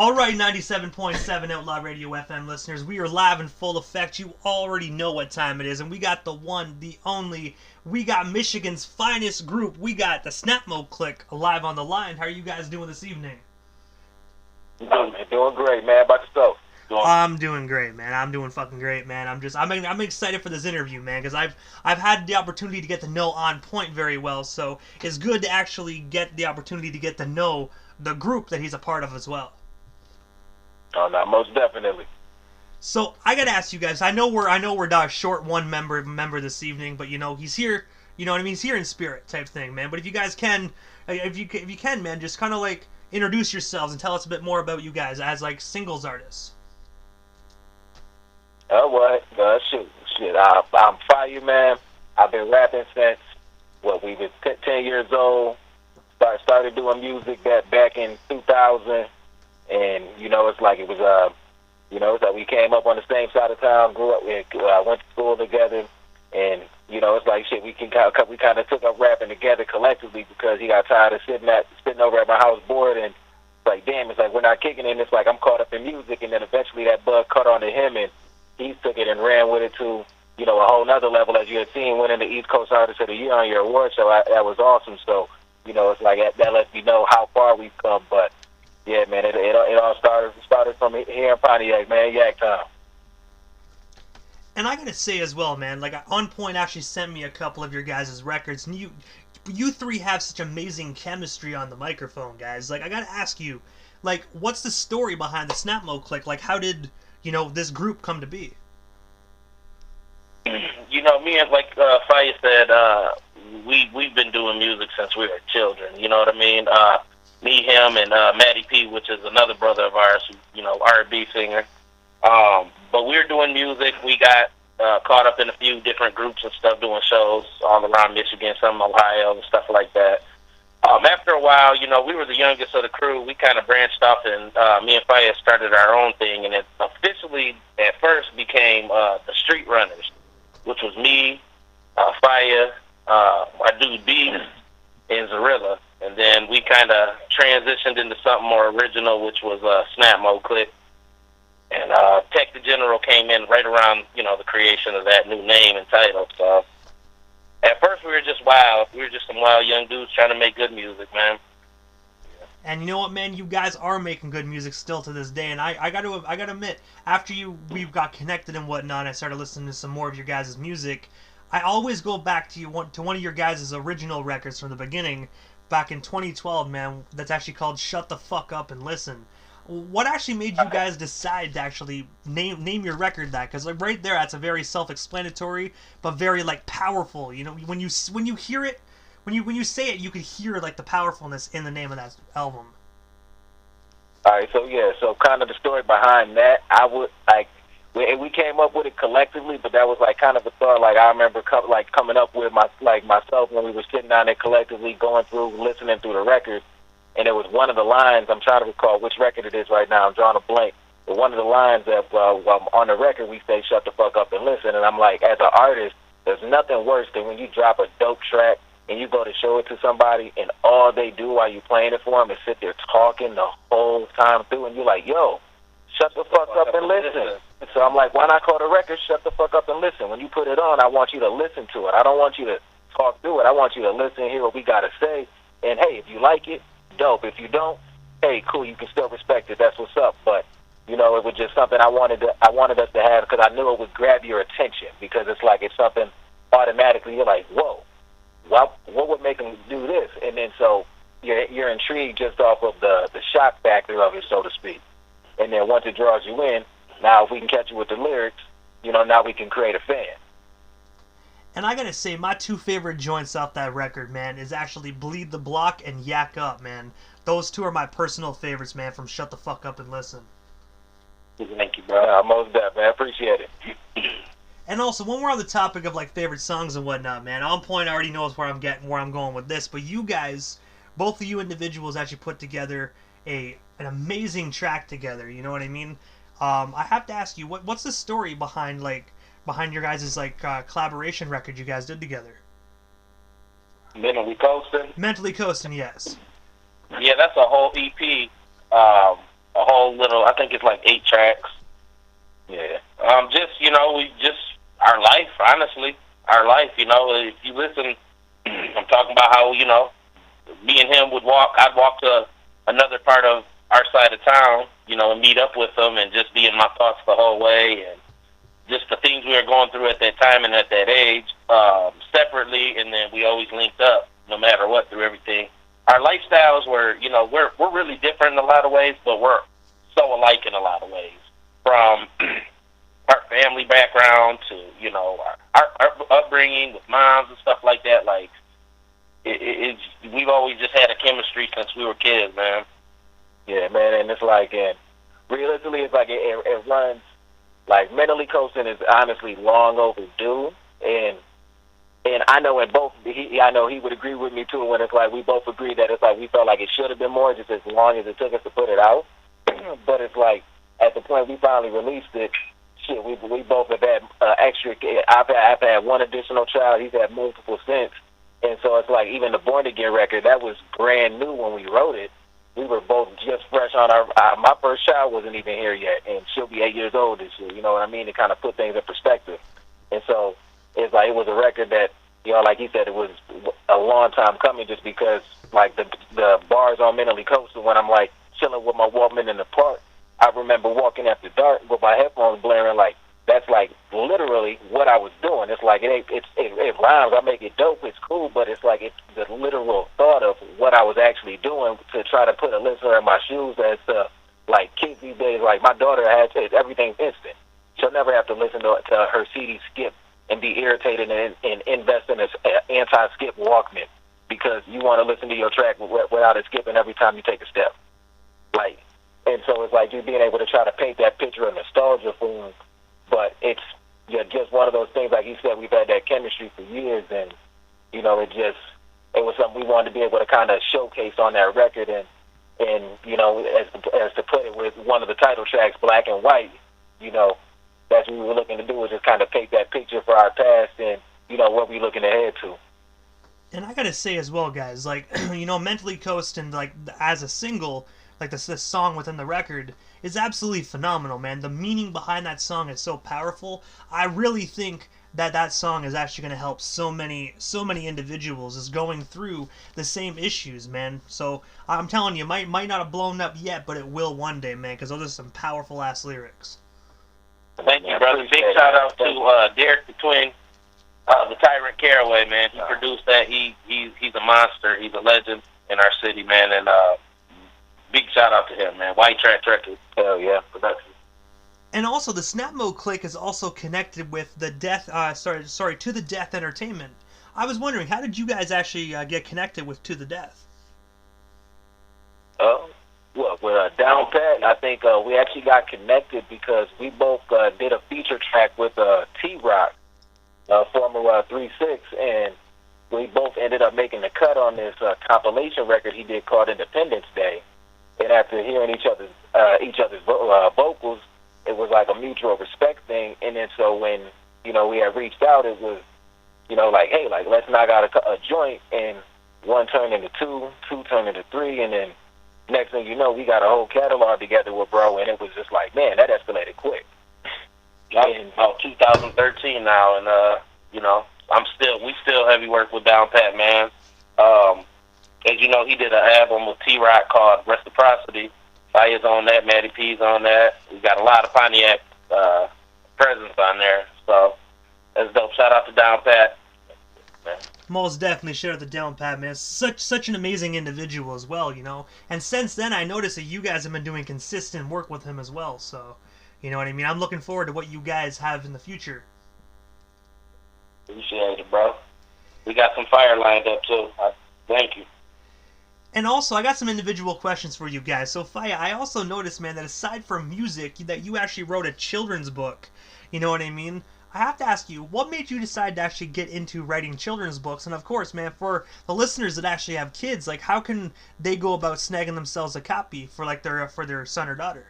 All right, 97.7 Outlaw Radio FM listeners, we are live in full effect. You already know what time it is, and we got the one, the only, we got Michigan's finest group. We got the Snapmo Click live on the line. How are you guys doing this evening? Doing great, man. About yourself? I'm doing great, man. I'm doing fucking great, man. I'm excited for this interview, man, because I've had the opportunity to get to know On Point very well, so it's good to actually get the opportunity to get to know the group that he's a part of as well. Oh, no, most definitely. So I gotta ask you guys. I know we're short one member this evening, but you know he's here. You know what I mean? He's here in spirit, type thing, man. But if you guys can, if you can, man, just kind of like introduce yourselves and tell us a bit more about you guys as like singles artists. Shit. I'm Fire, man. I've been rapping since we were 10 years old. Started doing music back in 2000. And, it's like we came up on the same side of town, grew up, went to school together. And, it's like shit, we kind of took up rapping together collectively because he got tired of sitting over at my house bored. And it's like, damn, it's like we're not kicking it. And it's like I'm caught up in music. And then eventually that bug caught on to him and he took it and ran with it to, a whole nother level. As you had seen, winning the East Coast Artist of the Year on your award show. That was awesome. So, it's like that lets me know how far we've come. But, yeah, man, it all started from here in Pontiac, man, Yak Town. And I gotta say as well, man, like On Point actually sent me a couple of your guys' records, and you three have such amazing chemistry on the microphone, guys. Like I gotta ask you, like, what's the story behind the Snapmo Click? Like, how did this group come to be? Me and like Faya said, we've been doing music since we were children. You know what I mean? Me, him, and Matty P, which is another brother of ours, who, R&B singer. But we were doing music. We got caught up in a few different groups and stuff, doing shows all around Michigan, some in Ohio, and stuff like that. After a while, we were the youngest of the crew. We kind of branched off, and me and Faya started our own thing, and it officially, at first, became the Street Runners, which was me, Faya, our dude B, and Zarilla. And then we kind of transitioned into something more original, which was Snapmo Click. And Tech the General came in right around, the creation of that new name and title. So at first we were just wild. We were just some wild young dudes trying to make good music, man. And you know what, man? You guys are making good music still to this day. And I got to admit, after we got connected and whatnot, I started listening to some more of your guys' music. I always go back to one of your guys' original records from the beginning. Back in 2012, man, that's actually called Shut the Fuck Up and Listen. What actually made you guys decide to actually name your record that? Because like right there, that's a very self-explanatory, but very like powerful. When you hear it, when you say it, you can hear like the powerfulness in the name of that album. All right, so kind of the story behind that, we came up with it collectively, but that was like kind of a thought. Like I remember coming up with myself when we were sitting down there collectively going through, listening through the record, and it was one of the lines. I'm trying to recall which record it is right now. I'm drawing a blank. But one of the lines that on the record we say "Shut the fuck up and listen," and I'm like, as an artist, there's nothing worse than when you drop a dope track and you go to show it to somebody, and all they do while you playing it for them is sit there talking the whole time through, and you're like, yo, shut the fuck up and listen. So I'm like, why not call the record Shut the Fuck Up and Listen? When you put it on, I want you to listen to it. I don't want you to talk through it. I want you to listen, hear what we got to say. And, hey, if you like it, dope. If you don't, hey, cool, you can still respect it. That's what's up. But, it was just something I wanted us to have because I knew it would grab your attention because it's something automatically you're like, whoa, what would make them do this? And then so you're intrigued just off of the shock factor of it, so to speak. And then once it draws you in, now if we can catch you with the lyrics, now we can create a fan. And I gotta say, my two favorite joints off that record, man, is actually Bleed the Block and Yak Up, man. Those two are my personal favorites, man, from Shut the Fuck Up and Listen. Thank you, bro. Most definitely. I appreciate it. And also, when we're on the topic of like favorite songs and whatnot, man, On Point already knows where I'm going with this, but you guys, both of you individuals actually put together an amazing track together, you know what I mean? I have to ask you, what's the story behind your guys' collaboration record you guys did together? Mentally Coasting? Mentally Coasting, yes. Yeah, that's a whole EP, a whole little. I think it's like 8 tracks. Yeah. Just our life. Honestly, our life. If you listen, I'm talking about how me and him would walk. I'd walk to another part of our side of town, and meet up with him, and just be in my thoughts the whole way, and just the things we were going through at that time and at that age, separately, and then we always linked up, no matter what, through everything. Our lifestyles were, we're really different in a lot of ways, but we're so alike in a lot of ways. From our family background to, our upbringing with moms and stuff like that. Like, we've always just had a chemistry since we were kids, man. Yeah, man, and it's like, and realistically, it's like it runs, like, Mentally Coasting is honestly long overdue, and I know I know he would agree with me too when it's like we both agree that it's like we felt like it should have been more just as long as it took us to put it out. But it's like at the point we finally released it, shit, we both have had extra. I've had one additional child. He's had multiple since, and so it's like even the Born Again record that was brand new when we wrote it. We were both just fresh on our my first child wasn't even here yet, and she'll be 8 years old this year. You know what I mean? To kind of put things in perspective, and so it's like it was a record that, like he said, it was a long time coming, just because like the bars on Mentally Coasting, when I'm like chilling with my Walkman in the park, I remember walking after dark with my headphones blaring. Like, that's like literally what I was doing. It's like it rhymes. I make it dope. It's cool, but it's like it's the literal thought of what I was actually doing to try to put a listener in my shoes. As like kids these days, like my daughter has everything's instant. She'll never have to listen to her CD skip and be irritated and invest in an anti-skip Walkman because you want to listen to your track without it skipping every time you take a step. Like, and so it's like you being able to try to paint that picture of nostalgia for them. But it's just one of those things, like you said, we've had that chemistry for years, and, it was something we wanted to be able to kind of showcase on that record, and as to put it with one of the title tracks, Black and White, that's what we were looking to do, was just kind of paint that picture for our past and, what we're looking ahead to. And I gotta say as well, guys, like, Mentally Coasting, like, as a single, like this song within the record, is absolutely phenomenal, man. The meaning behind that song is so powerful. I really think that song is actually going to help so many individuals is going through the same issues, man. So I'm telling you, might not have blown up yet, but it will one day, man, because those are some powerful ass lyrics. Thank you, brother. Big shout out to Derek the Twin, the Tyrant Caraway, man. He produced that. He's a monster. He's a legend in our city, man, and big shout out to him, man. White Trash Records. Hell yeah, production. And also, the Snap Mode Click is also connected with the To the Death Entertainment. I was wondering, how did you guys actually get connected with To the Death? With Down Pat, I think we actually got connected because we both did a feature track with T-Rock, former 3-6, and we both ended up making the cut on this compilation record he did called Independence Day. And after hearing each other's vocals, it was like a mutual respect thing. And then so when, we had reached out, it was, like, hey, like, let's knock out a joint. And one turned into two turned into three. And then next thing you know, we got a whole catalog together with bro. And it was just like, man, that escalated quick. And about 2013 now. And, we still heavy work with Down Pat, man. As you know, he did an album with T-Rock called Reciprocity. Fire's on that, Matty P's on that. We got a lot of Pontiac presence on there. So that's dope. Shout out to Down Pat. Man. Most definitely shout out to Down Pat, man. Such an amazing individual as well, And since then, I noticed that you guys have been doing consistent work with him as well. So, you know what I mean? I'm looking forward to what you guys have in the future. Appreciate it, bro. We got some fire lined up, too. Thank you. And also, I got some individual questions for you guys. So, Faya, I also noticed, man, that aside from music, that you actually wrote a children's book. You know what I mean? I have to ask you, what made you decide to actually get into writing children's books? And of course, man, for the listeners that actually have kids, like, how can they go about snagging themselves a copy for their son or daughter?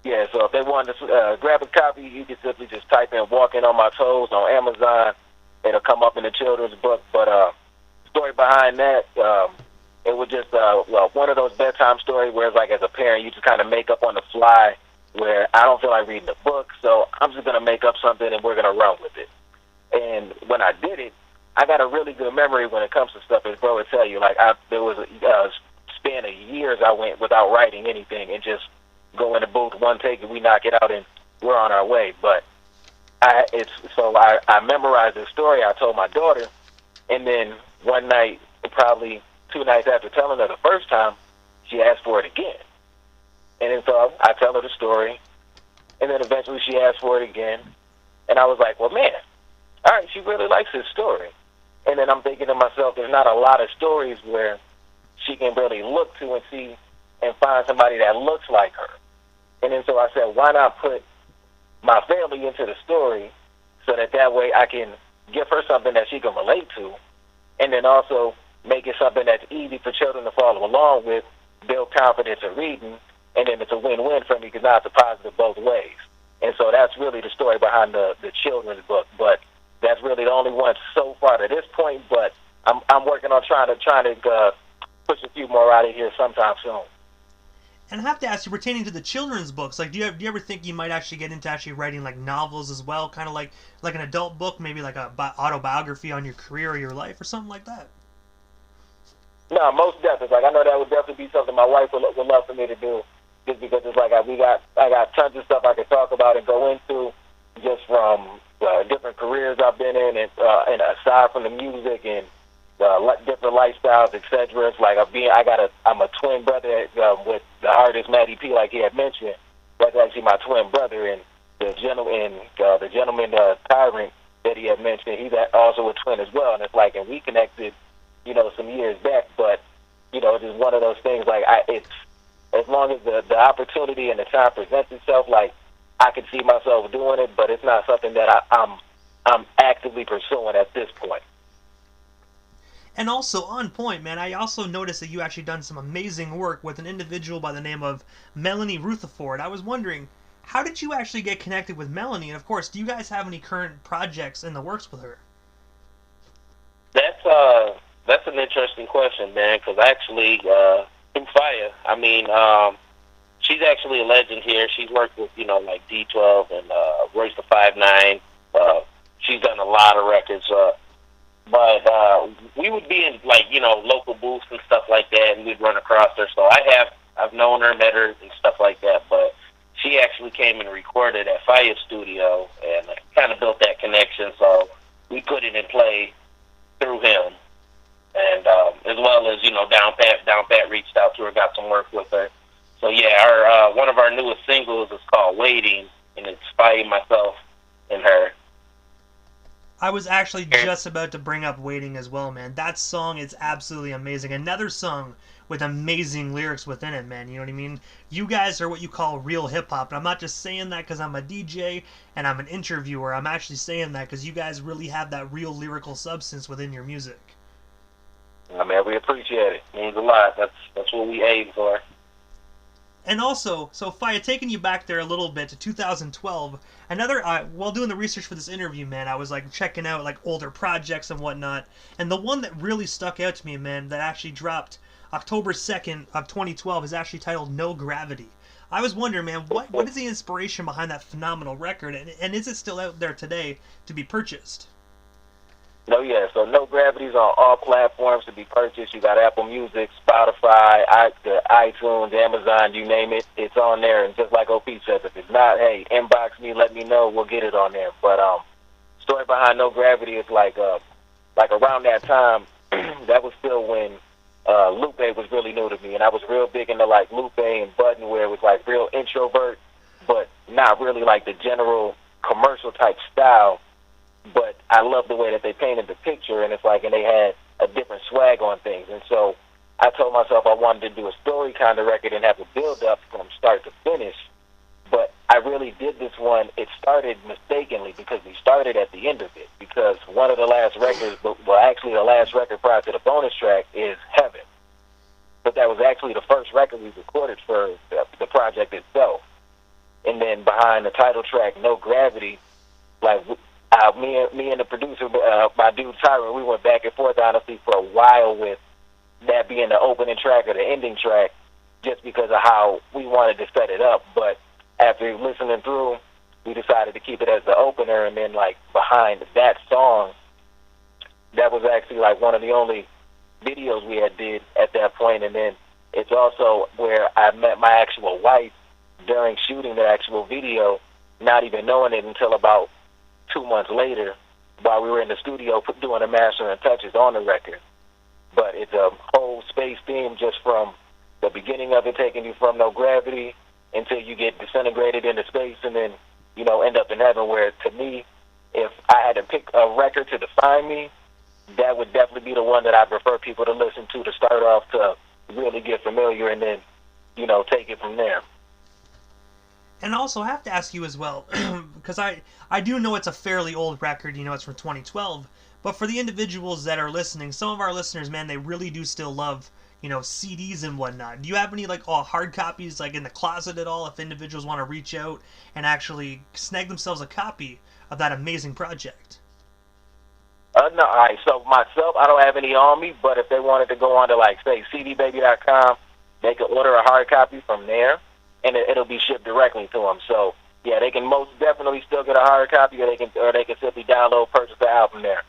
Yeah, so if they want to grab a copy, you can simply just type in "Walking on My Toes" on Amazon. It'll come up in the children's book. But story behind that, it was just one of those bedtime stories where it's like as a parent you just kind of make up on the fly. Where I don't feel like reading the book, so I'm just gonna make up something and we're gonna run with it. And when I did it, I got a really good memory when it comes to stuff. As bro would tell you, like there was a span of years I went without writing anything and just go in the booth, one take, and we knock it out, and we're on our way. But I memorized the story. I told my daughter, and then one night, probably 2 nights after telling her the first time, she asked for it again. And then so I tell her the story, and then eventually she asked for it again, and I was like, well, man, all right, she really likes this story. And then I'm thinking to myself, there's not a lot of stories where she can really look to and see and find somebody that looks like her. And then so I said, why not put my family into the story so that way I can give her something that she can relate to, and then also make it something that's easy for children to follow along with, build confidence in reading, and then it's a win-win for me because now it's a positive both ways. And so that's really the story behind the children's book. But that's really the only one so far to this point. But I'm working on trying to push a few more out of here sometime soon. And I have to ask you, pertaining to the children's books, like, do you ever think you might actually get into actually writing like novels as well, kind of like an adult book, maybe like a autobiography on your career or your life or something like that? No, most definitely. Like I know that would definitely be something my wife would love for me to do, just because it's like I got tons of stuff I could talk about and go into, just from different careers I've been in, and aside from the music and different lifestyles, etc. It's like I'm a twin brother with the artist Matty P, like he had mentioned. That's actually my twin brother, and the gentleman Tyrant that he had mentioned, he's also a twin as well. And it's like, and we connected, some years back. But it's just one of those things. Like it's as long as the opportunity and the time presents itself, like I can see myself doing it, but it's not something that I'm actively pursuing at this point. And also, on point, man, I also noticed that you actually done some amazing work with an individual by the name of Melanie Rutherford. I was wondering, how did you actually get connected with Melanie? And of course, do you guys have any current projects in the works with her? That's an interesting question, man, because actually, through Fire, I mean, she's actually a legend here. She's worked with, like D12 and Royce the 5'9". She's done a lot of records. But we would be in local booths and stuff like that, and we'd run across her. So I've known her, met her, and stuff like that. But she actually came and recorded at Fire Studio, and kind of built that connection. So we put it in play through him, and as well as Down Pat reached out to her, got some work with her. So yeah, one of our newest singles is called "Waiting," and it's by myself and her. I was actually just about to bring up Waiting as well, man. That song is absolutely amazing. Another song with amazing lyrics within it, man. You know what I mean? You guys are what you call real hip-hop. And I'm not just saying that because I'm a DJ and I'm an interviewer. I'm actually saying that because you guys really have that real lyrical substance within your music. I mean, we appreciate it. It means a lot. That's what we aim for. And also, so Faya, taking you back there a little bit to 2012, while doing the research for this interview, man, I was like checking out like older projects and whatnot, and the one that really stuck out to me, man, that actually dropped October 2nd of 2012 is actually titled No Gravity. I was wondering, man, what is the inspiration behind that phenomenal record, and is it still out there today to be purchased? No, yeah. So No Gravity's on all platforms to be purchased. You got Apple Music, Spotify, iTunes, Amazon, you name it. It's on there. And just like OP says, if it's not, hey, inbox me, let me know. We'll get it on there. But story behind No Gravity is like around that time, that was still when Lupe was really new to me. And I was real big into like Lupe and Button, where it was like real introvert, but not really like the general commercial type style. But I love the way that they painted the picture, and and they had a different swag on things. And so I told myself I wanted to do a story kind of record and have a build-up from start to finish. But I really did this one. It started mistakenly because we started at the end of it. Because one of the last records, actually the last record prior to the bonus track is Heaven. But that was actually the first record we recorded for the project itself. And then behind the title track, No Gravity, me and the producer, my dude Tyron, we went back and forth honestly for a while with that being the opening track or the ending track, just because of how we wanted to set it up. But after listening through, we decided to keep it as the opener, and then like behind that song, that was actually like one of the only videos we had did at that point. And then it's also where I met my actual wife during shooting the actual video, not even knowing it until about 2 months later, while we were in the studio doing the mastering and touches on the record. But it's a whole space theme, just from the beginning of it, taking you from no gravity until you get disintegrated into space, and then, you know, end up in heaven, where to me, if I had to pick a record to define me, that would definitely be the one that I prefer people to listen to start off, to really get familiar, and then, you know, take it from there. And also, I have to ask you as well, because I do know it's a fairly old record, you know, it's from 2012, but for the individuals that are listening, some of our listeners, man, they really do still love, you know, CDs and whatnot. Do you have any, like, hard copies, like, in the closet at all, if individuals want to reach out and actually snag themselves a copy of that amazing project? No, all right, so myself, I don't have any on me, but if they wanted to go on to, like, say, cdbaby.com, they could order a hard copy from there, and it'll be shipped directly to them. So, yeah, they can most definitely still get a hard copy, or they can simply download, purchase the album there.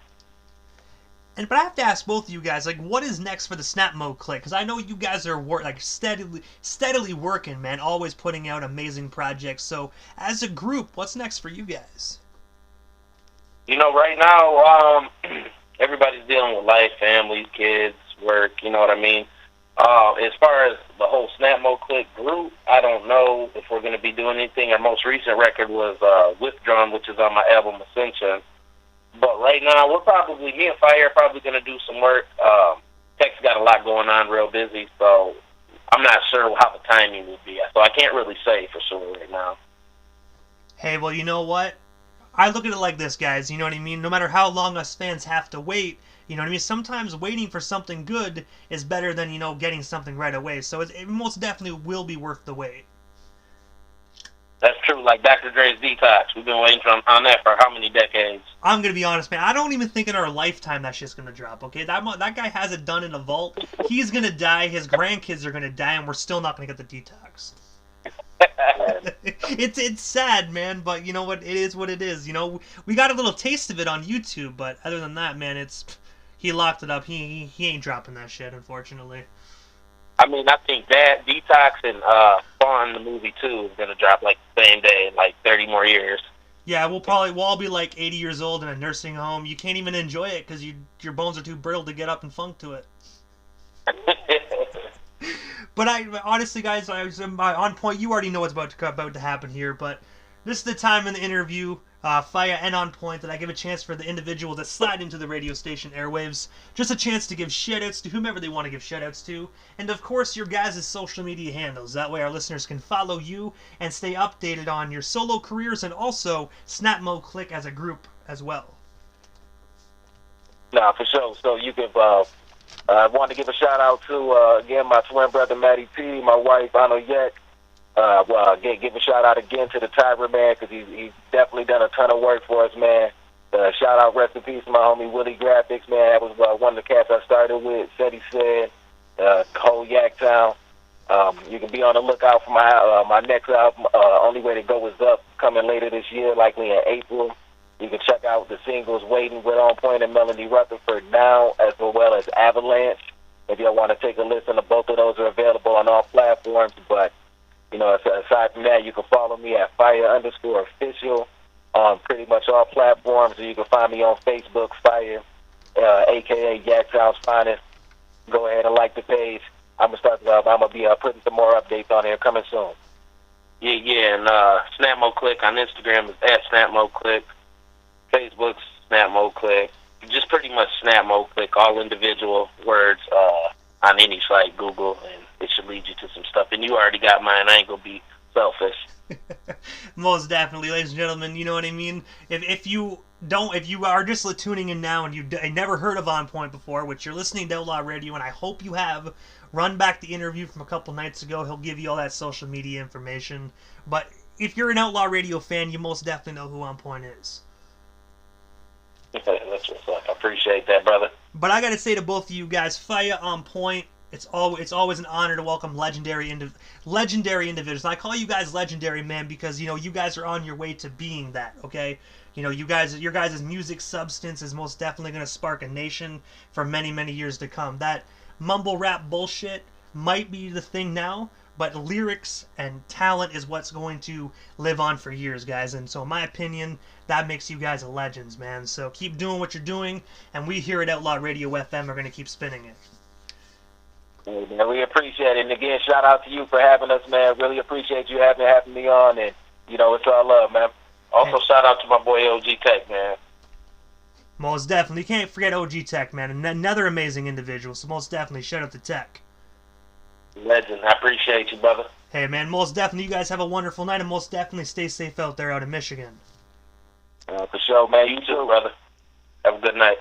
But I have to ask both of you guys, like, what is next for the Snap Mode Click? Because I know you guys are steadily working, man, always putting out amazing projects. So, as a group, what's next for you guys? You know, right now, everybody's dealing with life, family, kids, work, you know what I mean? As far as the whole Snap Mode Click group, I don't know if we're going to be doing anything. Our most recent record was Withdrawn, which is on my album Ascension. But right now, me and Fire are probably going to do some work. Tech's got a lot going on, real busy, so I'm not sure how the timing will be. So I can't really say for sure right now. Hey, well, you know what? I look at it like this, guys, you know what I mean? No matter how long us fans have to wait, you know what I mean? Sometimes waiting for something good is better than, you know, getting something right away. So it most definitely will be worth the wait. That's true, like Dr. Dre's Detox. We've been waiting on that for how many decades? I'm going to be honest, man. I don't even think in our lifetime that shit's going to drop, okay? That guy has it done in a vault. He's going to die. His grandkids are going to die, and we're still not going to get the Detox. It's sad, man, but you know what? It is what it is. You know, we got a little taste of it on YouTube, but other than that, man, he locked it up. He ain't dropping that shit, unfortunately. I mean, I think that Detox and Spawn, the movie too, is gonna drop like the same day in like 30 more years. Yeah, we'll all be like 80 years old in a nursing home. You can't even enjoy it because your bones are too brittle to get up and funk to it. But honestly, guys, on point. You already know what's about to happen here, but this is the time in the interview, Fire and On Point, that I give a chance for the individual to slide into the radio station airwaves. Just a chance to give shoutouts to whomever they want to give shoutouts to, and of course your guys' social media handles. That way our listeners can follow you and stay updated on your solo careers, and also Snap Mode Click as a group as well. Nah, for sure. So you can. I want to give a shout out to again my twin brother Matty P, my wife Ano Yek. Give a shout out again to the Tiger man, because he's definitely done a ton of work for us, man. Shout out, rest in peace, my homie Willie Graphics, man. That was one of the cats I started with. Said the whole Yaktown. You can be on the lookout for my next album. Only Way to Go Is Up, coming later this year, likely in April. You can check out the singles Waiting with On Point and Melanie Rutherford now, as well as Avalanche. If y'all want to take a listen, both of those are available on all platforms. But, you know, aside from that, you can follow me at Fire_official on pretty much all platforms. Or you can find me on Facebook, Fire, a.k.a. Yaktown's Finest. Go ahead and like the page. I'm gonna be putting some more updates on here coming soon. Yeah, and Snap Mode Click on Instagram is at Snap Mode Click. Facebook's Snap Mode Click. Just pretty much Snap Mode Click, all individual words on any site, Google, and it should lead you to some stuff. And you already got mine. I ain't gonna be selfish. Most definitely, ladies and gentlemen. You know what I mean. If you are just tuning in now and you never heard of On Point before, which you're listening to Outlaw Radio, and I hope you have, run back the interview from a couple nights ago. He'll give you all that social media information. But if you're an Outlaw Radio fan, you most definitely know who On Point is. That's what's up. I appreciate that, brother. But I gotta say to both of you guys, Fire, On Point, It's always an honor to welcome legendary individuals. And I call you guys legendary, man, because you know you guys are on your way to being that. Okay, you know your guys' music substance is most definitely going to spark a nation for many years to come. That mumble rap bullshit might be the thing now, but lyrics and talent is what's going to live on for years, guys. And so, in my opinion, that makes you guys legends, man. So keep doing what you're doing, and we here at Outlaw Radio FM are going to keep spinning it. Hey, man, we appreciate it. And again, shout out to you for having us, man. Really appreciate you having me on. And, you know, it's all love, man. Also, shout out to my boy OG Tech, man. Most definitely. You can't forget OG Tech, man. Another amazing individual. So most definitely, shout out to Tech. Legend. I appreciate you, brother. Hey, man, most definitely, you guys have a wonderful night, and most definitely stay safe out there out in Michigan. For sure, man. You too, brother. Have a good night.